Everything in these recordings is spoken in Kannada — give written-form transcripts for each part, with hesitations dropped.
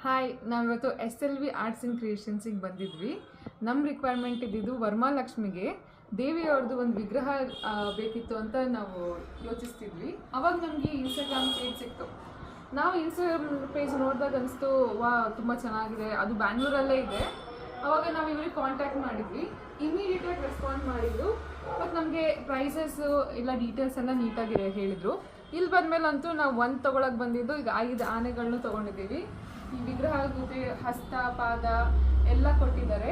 ಹಾಯ್, ನಾವಿವತ್ತು SLV ಆರ್ಟ್ಸ್ ಆ್ಯಂಡ್ ಕ್ರಿಯೇಷನ್ಸಿಗೆ ಬಂದಿದ್ವಿ. ನಮ್ಮ ರಿಕ್ವೈರ್ಮೆಂಟ್ ಇದ್ದಿದ್ದು ವರಮಹಾಲಕ್ಷ್ಮಿಗೆ ದೇವಿಯವ್ರದ್ದು ಒಂದು ವಿಗ್ರಹ ಬೇಕಿತ್ತು ಅಂತ ನಾವು ಯೋಚಿಸ್ತಿದ್ವಿ. ಅವಾಗ ನಮಗೆ ಇನ್ಸ್ಟಾಗ್ರಾಮ್ ಪೇಜ್ ಸಿಕ್ತು. ನಾವು ಇನ್ಸ್ಟಾಗ್ರಾಮ್ ಪೇಜ್ ನೋಡಿದಾಗ ಅನಿಸ್ತು, ತುಂಬ ಚೆನ್ನಾಗಿದೆ, ಅದು ಬ್ಯಾಂಗ್ಳೂರಲ್ಲೇ ಇದೆ. ಅವಾಗ ನಾವು ಇವ್ರಿಗೆ ಕಾಂಟ್ಯಾಕ್ಟ್ ಮಾಡಿದ್ವಿ. ಇಮಿಡಿಯೇಟಾಗಿ ರೆಸ್ಪಾಂಡ್ ಮಾಡಿದ್ರು. ಮತ್ತು ನಮಗೆ ಪ್ರೈಸಸ್ಸು ಎಲ್ಲ ಡೀಟೇಲ್ಸ್ ಎಲ್ಲ ನೀಟಾಗಿ ಹೇಳಿದರು. ಇಲ್ಲಿ ಬಂದಮೇಲಂತೂ ನಾವು ಒಂದು ತೊಗೊಳಕ್ಕೆ ಬಂದಿದ್ದು, ಈಗ 5 ಆನೆಗಳನ್ನೂ ತೊಗೊಂಡಿದ್ದೀವಿ. ಈ ವಿಗ್ರಹ ಜೊತೆ ಹಸ್ತ ಪಾದ ಎಲ್ಲ ಕೊಟ್ಟಿದ್ದಾರೆ.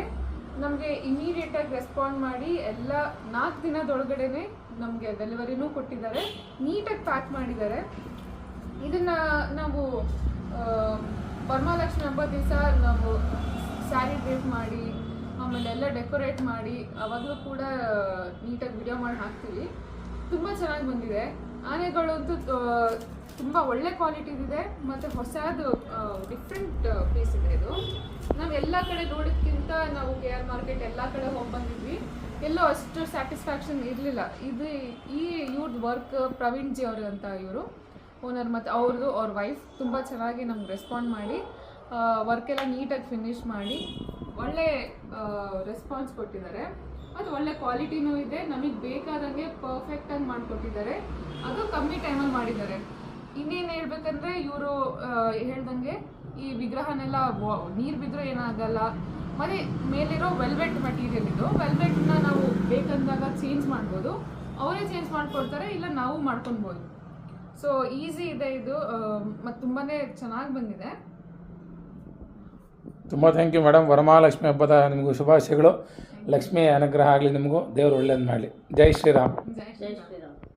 ನಮಗೆ ಇಮಿಡಿಯೇಟಾಗಿ ರೆಸ್ಪಾಂಡ್ ಮಾಡಿ ಎಲ್ಲ 4 ದಿನದೊಳಗಡೆ ನಮಗೆ ಡೆಲಿವರಿನೂ ಕೊಟ್ಟಿದ್ದಾರೆ. ನೀಟಾಗಿ ಪ್ಯಾಕ್ ಮಾಡಿದ್ದಾರೆ. ಇದನ್ನು ನಾವು ವರಮಹಾಲಕ್ಷ್ಮಿ ಹಬ್ಬದ ದಿವಸ ನಾವು ಸ್ಯಾರಿ ಡ್ರೇಪ್ ಮಾಡಿ ಆಮೇಲೆ ಎಲ್ಲ ಡೆಕೋರೇಟ್ ಮಾಡಿ ಅವಾಗಲೂ ಕೂಡ ನೀಟಾಗಿ ವಿಡಿಯೋ ಮಾಡಿ ಹಾಕ್ತೀವಿ. ತುಂಬ ಚೆನ್ನಾಗಿ ಬಂದಿದೆ. ಆನೆಗಳಂತೂ ತುಂಬ ಒಳ್ಳೆ ಕ್ವಾಲಿಟಿದಿದೆ ಮತ್ತು ಹೊಸದು ಡಿಫ್ರೆಂಟ್ ಪೀಸ್ ಇದೆ. ಇದು ನಾವು ಎಲ್ಲ ಕಡೆ ನೋಡೋದಕ್ಕಿಂತ ನಾವು KR ಮಾರ್ಕೆಟ್ ಎಲ್ಲ ಕಡೆ ಹೋಗಿ ಬಂದಿದ್ವಿ. ಎಲ್ಲೋ ಅಷ್ಟು ಸ್ಯಾಟಿಸ್ಫ್ಯಾಕ್ಷನ್ ಇರಲಿಲ್ಲ. ಇವ್ರದ್ದು ವರ್ಕ್ ಪ್ರವೀಣ್ ಜಿ ಅವರು ಅಂತ ಇವರು ಓನರ್, ಮತ್ತು ಅವ್ರ ವೈಫ್ ತುಂಬ ಚೆನ್ನಾಗಿ ನಮ್ಗೆ ರೆಸ್ಪಾಂಡ್ ಮಾಡಿ ವರ್ಕೆಲ್ಲ ನೀಟಾಗಿ ಫಿನಿಶ್ ಮಾಡಿ ಒಳ್ಳೆ ರೆಸ್ಪಾನ್ಸ್ ಕೊಟ್ಟಿದ್ದಾರೆ. ಅದು ಒಳ್ಳೆ ಕ್ವಾಲಿಟಿನೂ ಇದೆ. ನಮಗೆ ಬೇಕಾದಂಗೆ ಪರ್ಫೆಕ್ಟಾಗಿ ಮಾಡಿಕೊಟ್ಟಿದ್ದಾರೆ. ಅದು ಕಮ್ಮಿ ಟೈಮಲ್ಲಿ ಮಾಡಿದ್ದಾರೆ. ಇನ್ನೇನು ಹೇಳ್ಬೇಕಂದ್ರೆ ಇವರು ಹೇಳ್ದಂಗೆ ಈ ವಿಗ್ರಹನೆಲ್ಲ ನೀರು ಬಿದ್ದರೂ ಏನಾಗಲ್ಲ. ಮತ್ತು ಮೇಲಿರೋ ವೆಲ್ವೆಟ್ ಮೆಟೀರಿಯಲ್ ಇದು. ವೆಲ್ವೆಟ್ನ ನಾವು ಬೇಕಂದಾಗ ಚೇಂಜ್ ಮಾಡ್ಬೋದು. ಅವರೇ ಚೇಂಜ್ ಮಾಡಿಕೊಡ್ತಾರೆ, ಇಲ್ಲ ನಾವು ಮಾಡ್ಕೊಬೋದು. ಸೊ ಈಸಿ ಇದೆ ಇದು, ಮತ್ತು ತುಂಬಾ ಚೆನ್ನಾಗಿ ಬಂದಿದೆ. ತುಂಬ ಥ್ಯಾಂಕ್ ಯು ಮೇಡಮ್. ವರಮಹಾಲಕ್ಷ್ಮಿ ಹಬ್ಬದ ನಿಮಗೂ ಶುಭಾಶಯಗಳು. ಲಕ್ಷ್ಮಿ ಅನುಗ್ರಹ ಆಗಲಿ, ನಿಮಗೂ ದೇವರು ಒಳ್ಳೇದು ಮಾಡಲಿ. ಜೈ ಶ್ರೀರಾಮ್. ಜೈ ಶ್ರೀರಾಮ್.